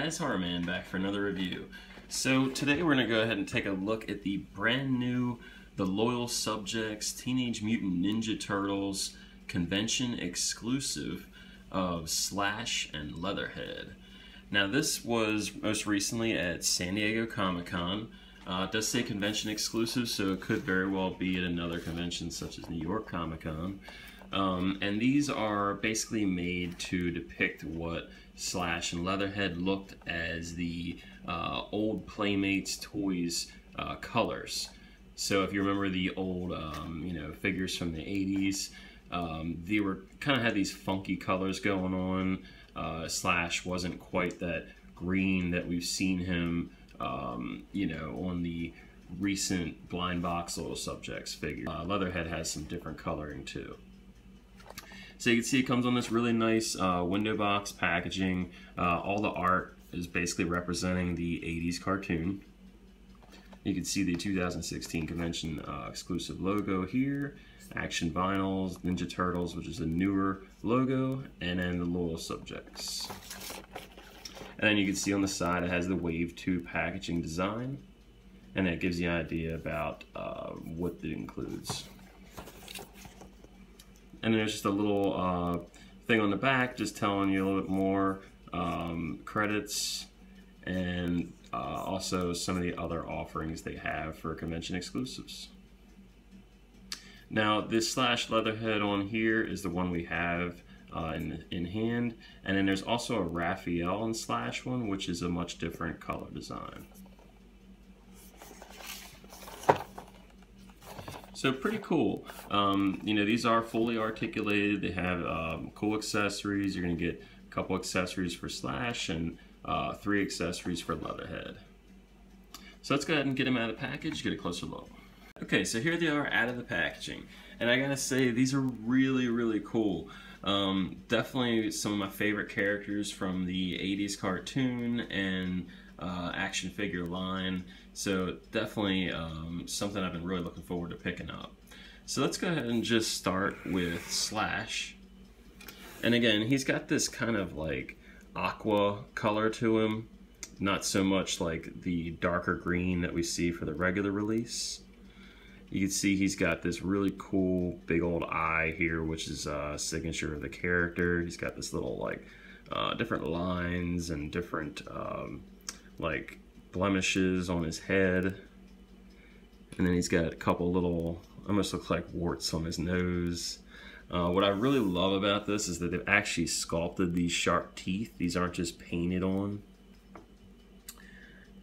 guys, Horrorman back for another review. So today we're going to go ahead and take a look at the brand new The Loyal Subjects Teenage Mutant Ninja Turtles convention exclusive of Slash and Leatherhead. Now this was most recently at San Diego Comic-Con. It does say convention exclusive, so it could very well be at another convention such as New York Comic-Con. And these are basically made to depict what Slash and Leatherhead looked as the old Playmates toys colors. So if you remember the old figures from the 80s, they were kind of had these funky colors going on. Slash wasn't quite that green that we've seen him on the recent blind box Loyal Subjects figure. Leatherhead has some different coloring too. So you can see it comes on this really nice window box packaging. All the art is basically representing the 80s cartoon. You can see the 2016 convention exclusive logo here, Action Vinyls, Ninja Turtles, which is a newer logo, and then the Loyal Subjects. And then you can see on the side it has the Wave 2 packaging design, and that gives you an idea about what it includes. And then there's just a little thing on the back just telling you a little bit more credits and also some of the other offerings they have for convention exclusives. Now this Slash Leatherhead on here is the one we have in hand, and then there's also a Raphael and Slash one, which is a much different color design. So pretty cool. These are fully articulated. They have cool accessories. You're going to get a couple accessories for Slash and 3 accessories for Leatherhead. So let's go ahead and get them out of the package, get a closer look. Okay, so here they are out of the packaging. And I gotta say, these are really, really cool. Definitely some of my favorite characters from the 80s cartoon and action figure line. So definitely something I've been really looking forward to picking up. So let's go ahead and just start with Slash. And again, he's got this kind of like aqua color to him. Not so much like the darker green that we see for the regular release. You can see he's got this really cool big old eye here, which is a signature of the character. He's got this little like different lines and different like blemishes on his head, and then he's got a couple little almost look like warts on his nose. What I really love about this is that they've actually sculpted these sharp teeth. These aren't just painted on.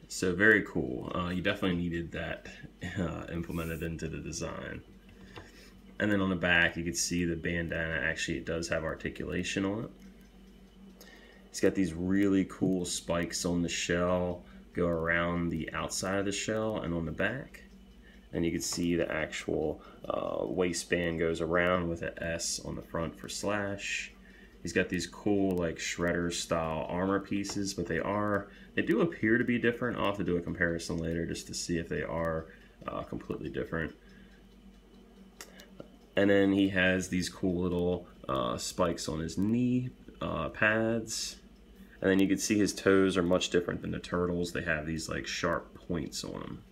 So very cool. You definitely needed that implemented into the design. And then on the back you can see the bandana actually it does have articulation on it. It's got these really cool spikes on the shell, go around the outside of the shell and on the back. And you can see the actual waistband goes around with an S on the front for Slash. He's got these cool like Shredder style armor pieces, but they do appear to be different. I'll have to do a comparison later just to see if they are completely different. And then he has these cool little spikes on his knee pads. And then you can see his toes are much different than the Turtles. They have these like sharp points on them.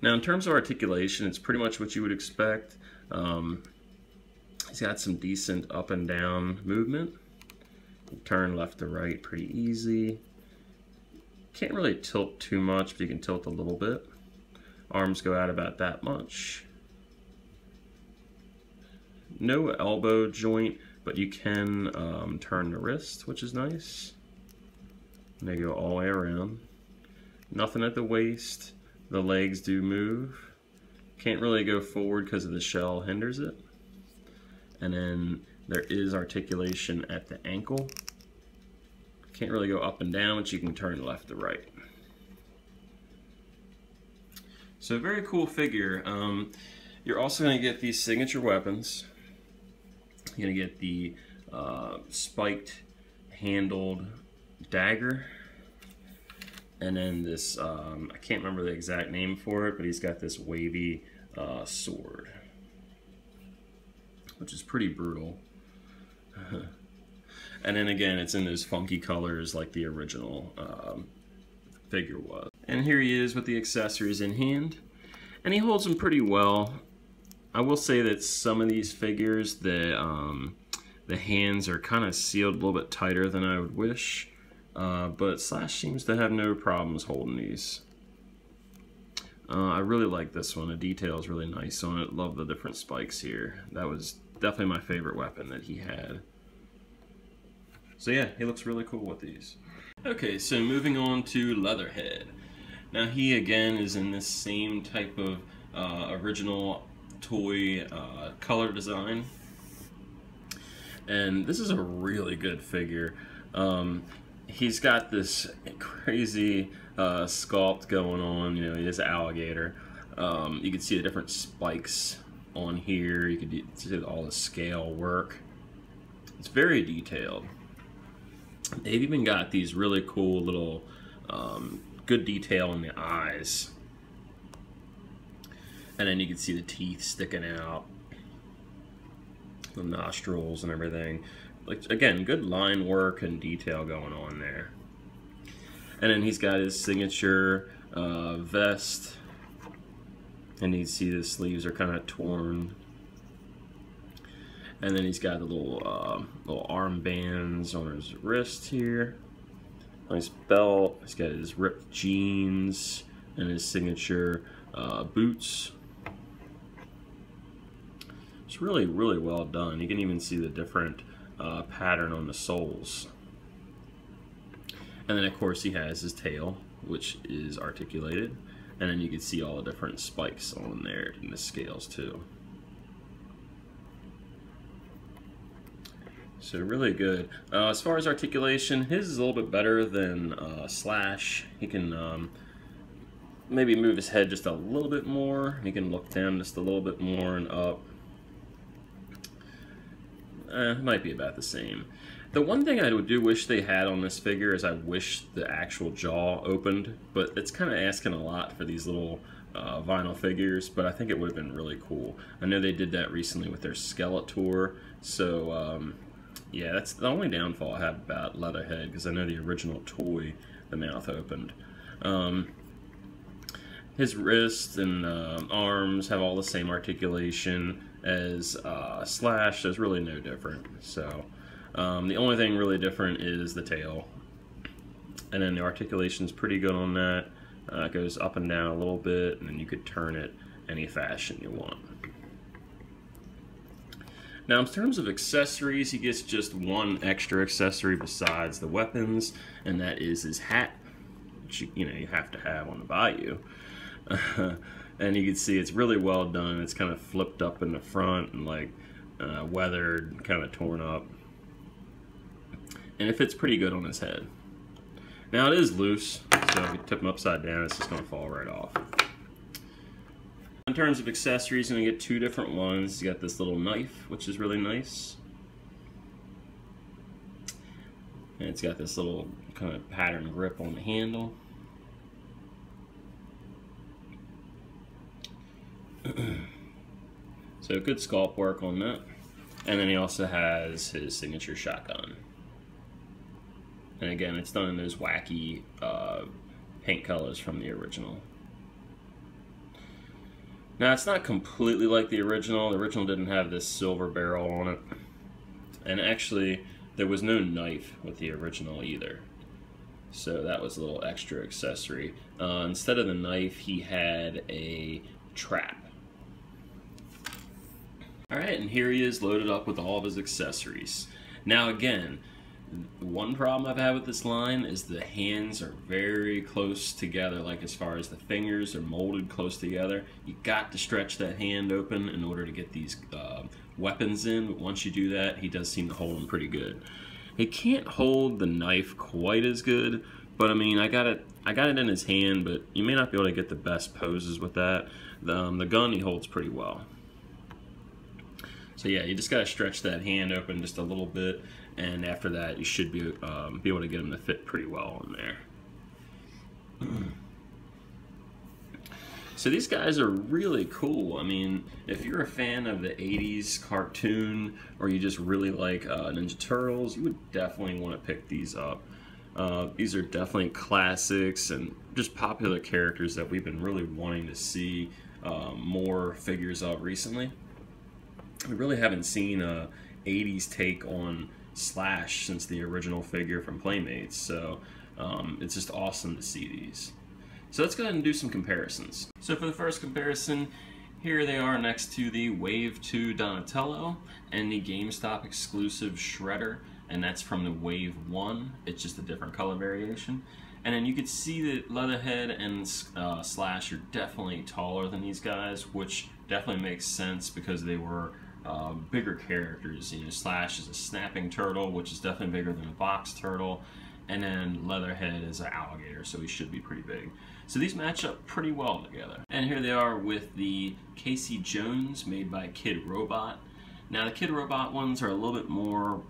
Now in terms of articulation, it's pretty much what you would expect. He's got some decent up and down movement. Turn left to right pretty easy. Can't really tilt too much, but you can tilt a little bit. Arms go out about that much. No elbow joint, but you can turn the wrist, which is nice. And they go all the way around. Nothing at the waist. The legs do move. Can't really go forward because of the shell hinders it. And then there is articulation at the ankle. Can't really go up and down, but you can turn left to right. So very cool figure. You're also going to get these signature weapons. You're going to get the spiked handled dagger. And then this, I can't remember the exact name for it, but he's got this wavy sword, which is pretty brutal. And then again, it's in those funky colors like the original figure was. And here he is with the accessories in hand. And he holds them pretty well. I will say that some of these figures, the hands are kind of sealed a little bit tighter than I would wish. But Slash seems to have no problems holding these. I really like this one. The detail is really nice on it. Love the different spikes here. That was definitely my favorite weapon that he had. So yeah, he looks really cool with these. Okay, so moving on to Leatherhead. Now he again is in this same type of original toy color design. And this is a really good figure. He's got this crazy sculpt going on. You know, he is an alligator. You can see the different spikes on here. You can see all the scale work. It's very detailed. They've even got these really cool little good detail in the eyes. And then you can see the teeth sticking out, the nostrils and everything. Like, again, good line work and detail going on there. And then he's got his signature vest, and you can see the sleeves are kind of torn. And then he's got the little armbands on his wrist here. Nice belt. He's got his ripped jeans and his signature boots. It's really, really well done. You can even see the different pattern on the soles. And then of course he has his tail, which is articulated, and then you can see all the different spikes on there in the scales too. So really good. As far as articulation, his is a little bit better than Slash. He can maybe move his head just a little bit more. He can look down just a little bit more and up. Might be about the same. The one thing I do wish they had on this figure is I wish the actual jaw opened, but it's kind of asking a lot for these little vinyl figures, but I think it would have been really cool. I know they did that recently with their Skeletor, so yeah, that's the only downfall I have about Leatherhead, because I know the original toy, the mouth opened. His wrists and arms have all the same articulation as Slash. There's really no different. So the only thing really different is the tail, and then the articulation's pretty good on that. It goes up and down a little bit, and then you could turn it any fashion you want. Now in terms of accessories, he gets just one extra accessory besides the weapons, and that is his hat, which you know you have to have on the Bayou. And you can see it's really well done. It's kind of flipped up in the front and like weathered, kind of torn up, and it fits pretty good on his head. Now it is loose, so if you tip him upside down, it's just going to fall right off. In terms of accessories, you're going to get two different ones. You got this little knife, which is really nice, and it's got this little kind of pattern grip on the handle. So good sculpt work on that. And then he also has his signature shotgun. And again, it's done in those wacky paint colors from the original. Now it's not completely like the original. The original didn't have this silver barrel on it. And actually, there was no knife with the original either. So that was a little extra accessory. Instead of the knife, he had a trap. Alright, and here he is loaded up with all of his accessories. Now again, one problem I've had with this line is the hands are very close together, like as far as the fingers are molded close together. You got to stretch that hand open in order to get these weapons in, but once you do that, he does seem to hold them pretty good. He can't hold the knife quite as good, but I mean, I got it in his hand, but you may not be able to get the best poses with that. The gun he holds pretty well. So yeah, you just got to stretch that hand open just a little bit, and after that you should be able to get them to fit pretty well in there. So these guys are really cool. I mean, if you're a fan of the 80s cartoon, or you just really like Ninja Turtles, you would definitely want to pick these up. These are definitely classics and just popular characters that we've been really wanting to see more figures of recently. We really haven't seen a 80s take on Slash since the original figure from Playmates, so it's just awesome to see these. So let's go ahead and do some comparisons. So for the first comparison, here they are next to the Wave 2 Donatello and the GameStop exclusive Shredder, and that's from the Wave 1. It's just a different color variation. And then you can see that Leatherhead and Slash are definitely taller than these guys, which definitely makes sense because they were bigger characters. You know, Slash is a snapping turtle, which is definitely bigger than a box turtle, and then Leatherhead is an alligator, so he should be pretty big. So these match up pretty well together. And here they are with the Casey Jones made by Kid Robot. Now the Kid Robot ones are a little bit more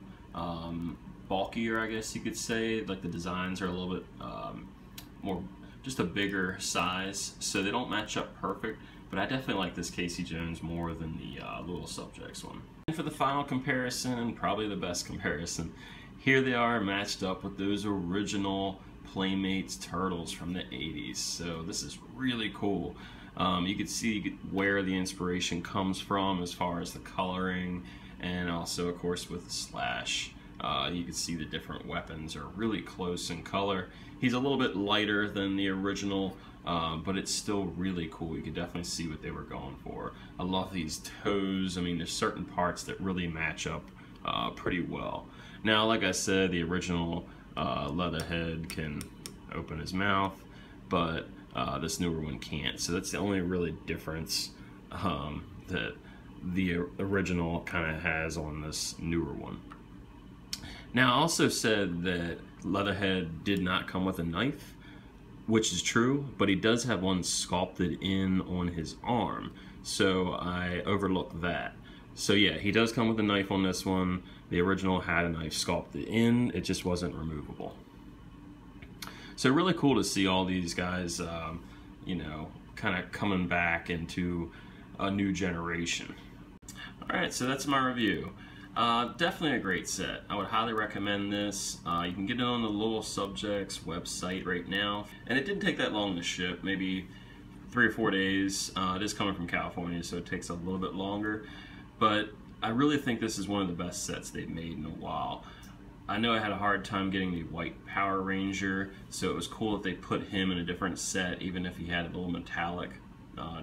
bulkier, I guess you could say. Like the designs are a little bit more, just a bigger size, so they don't match up perfect. But I definitely like this Casey Jones more than the Loyal Subjects one. And for the final comparison, and probably the best comparison, here they are matched up with those original Playmates turtles from the 80s. So this is really cool. You can see where the inspiration comes from as far as the coloring, and also of course with the Slash. You can see the different weapons are really close in color. He's a little bit lighter than the original, but it's still really cool. You can definitely see what they were going for. I love these toes. I mean, there's certain parts that really match up pretty well. Now, like I said, the original Leatherhead can open his mouth, but this newer one can't. So that's the only really difference that the original kind of has on this newer one. Now, I also said that Leatherhead did not come with a knife, which is true, but he does have one sculpted in on his arm, so I overlooked that. So yeah, he does come with a knife on this one. The original had a knife sculpted in, it just wasn't removable. So really cool to see all these guys, you know, kind of coming back into a new generation. Alright, so that's my review. Definitely a great set. I would highly recommend this. You can get it on the Loyal Subjects website right now. And it didn't take that long to ship, maybe 3 or 4 days. It is coming from California, so it takes a little bit longer. But I really think this is one of the best sets they've made in a while. I know I had a hard time getting the white Power Ranger, so it was cool that they put him in a different set, even if he had a little metallic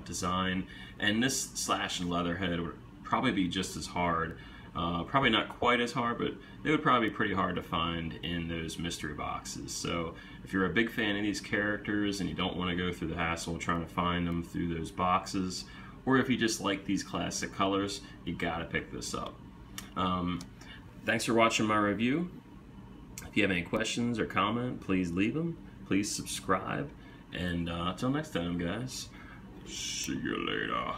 design. And this Slash and Leatherhead would probably be just as hard. Probably not quite as hard, but they would probably be pretty hard to find in those mystery boxes. So if you're a big fan of these characters and you don't want to go through the hassle of trying to find them through those boxes, or if you just like these classic colors, you gotta pick this up. Thanks for watching my review. If you have any questions or comment, please leave them. Please subscribe, and until next time, guys, see you later.